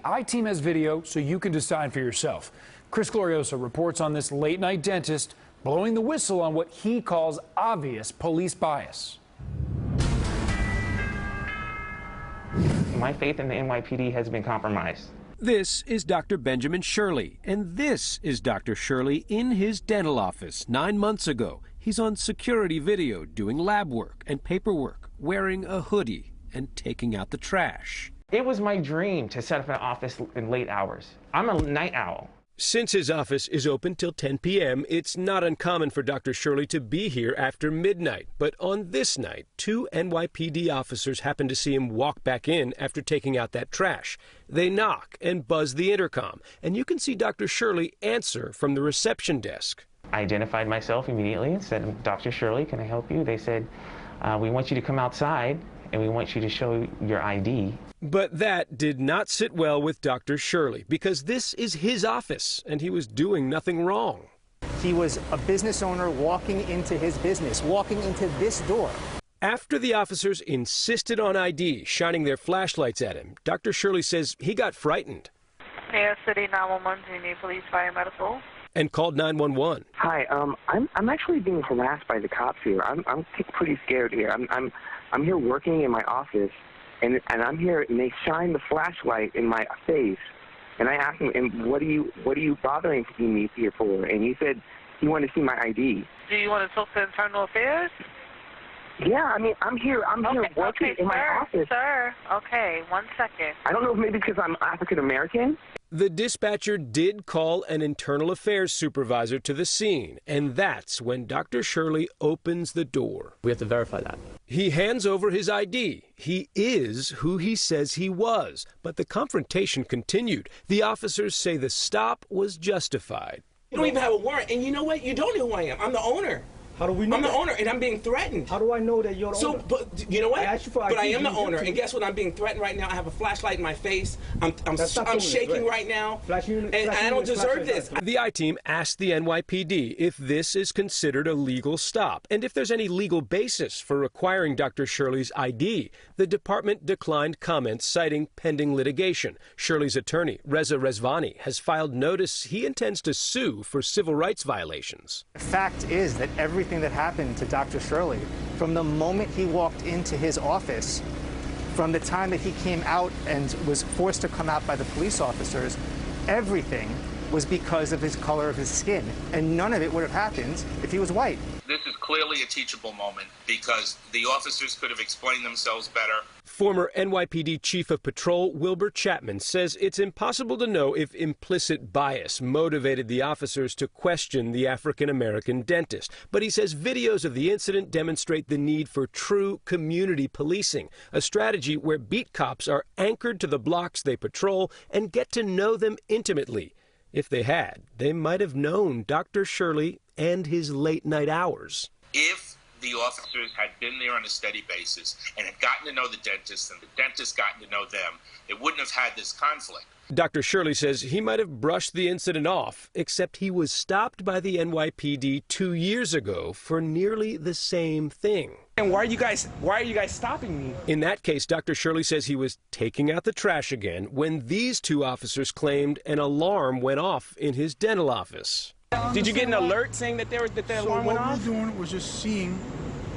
I-Team has video so you can decide for yourself. Chris Glorioso reports on this late-night dentist blowing the whistle on what he calls obvious police bias. My faith in the NYPD has been compromised. This is Dr. Benjamin Shirley, and this is Dr. Shirley in his dental office 9 months ago. He's on security video doing lab work and paperwork, wearing a hoodie and taking out the trash. It was my dream to set up an office in late hours. I'm a night owl. Since his office is open till 10 p.m., it's not uncommon for Dr. Shirley to be here after midnight. But on this night, 2 NYPD officers happened to see him walk back in after taking out that trash. They knock and buzz the intercom, and you can see Dr. Shirley answer from the reception desk. I identified myself immediately and said, "Dr. Shirley, can I help you?" They said, "We want you to come outside and we want you to show your ID." But that did not sit well with Dr. Shirley, because this is his office and he was doing nothing wrong. He was a business owner walking into his business, walking into this door. After the officers insisted on ID, shining their flashlights at him, Dr. Shirley says he got frightened. New York City 911, do you need police, fire, medical? And called 911. Hi, I'm actually being harassed by the cops here. I'm pretty scared here. I'm here working in my office, and I'm here, and they shine the flashlight in my face, and I asked him, "And what are you bothering me here for?" And he said he wanted to see my ID. Do you want to talk to internal affairs? Yeah, I mean, I'm here working in my office. Sir, okay, 1 second. I don't know if maybe because I'm African American. The dispatcher did call an internal affairs supervisor to the scene, and that's when Dr. Shirley opens the door. We have to verify that. He hands over his ID. He is who he says he was, but the confrontation continued. The officers say the stop was justified. You don't even have a warrant, and you know what? You don't know who I am. I'm the owner. How do we know? I'm the owner, and I'm being threatened. How do I know that you're the owner? But you know what? I asked you for ID. But I am the owner, and guess what? I'm being threatened right now. I have a flashlight in my face. I'm shaking right now, and I don't deserve this. The I-Team asked the NYPD if this is considered a legal stop, and if there's any legal basis for requiring Dr. Shirley's ID. The department declined comments, citing pending litigation. Shirley's attorney, Reza Rezvani, has filed notice he intends to sue for civil rights violations. The fact is that everything that happened to Dr. Shirley, from the moment he walked into his office, from the time that he came out and was forced to come out by the police officers, everything was because of his color of his skin. And none of it would have happened if he was white. This is clearly a teachable moment because the officers could have explained themselves better. Former NYPD Chief of Patrol Wilbur Chapman says it's impossible to know if implicit bias motivated the officers to question the African-American dentist. But he says videos of the incident demonstrate the need for true community policing, a strategy where beat cops are anchored to the blocks they patrol and get to know them intimately. If they had, they might have known Dr. Shirley and his late-night hours. If the officers had been there on a steady basis and had gotten to know the dentist and the dentist gotten to know them, they wouldn't have had this conflict. Dr. Shirley says he might have brushed the incident off, except he was stopped by the NYPD 2 years ago for nearly the same thing. And why are you guys stopping me? In that case, Dr. Shirley says he was taking out the trash again when these two officers claimed an alarm went off in his dental office. Did you get an alert saying that the alarm went off? So what we're doing was just seeing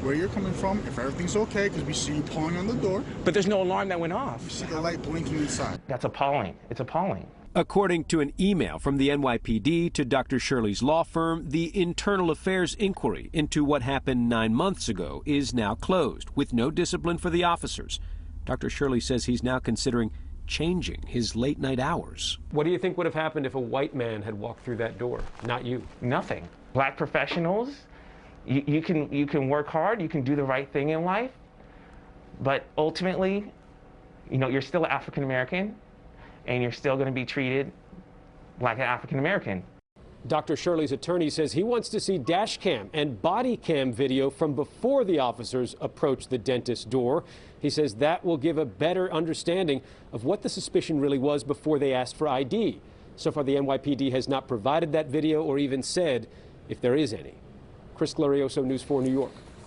where you're coming from, if everything's okay, because we see you pulling on the door. But there's no alarm that went off. We see the light blinking inside. That's appalling. It's appalling. According to an email from the NYPD to Dr. Shirley's law firm, the internal affairs inquiry into what happened 9 months ago is now closed, with no discipline for the officers. Dr. Shirley says he's now considering changing his late-night hours. What do you think would have happened if a white man had walked through that door, not you? Nothing. Black professionals, you can work hard, you can do the right thing in life, but ultimately, you're still African American, and you're still going to be treated like an African American. Dr. Shirley's attorney says he wants to see dash cam and body cam video from before the officers approached the dentist's door. He says that will give a better understanding of what the suspicion really was before they asked for ID. So far, the NYPD has not provided that video or even said if there is any. Chris Glorioso, News 4 New York.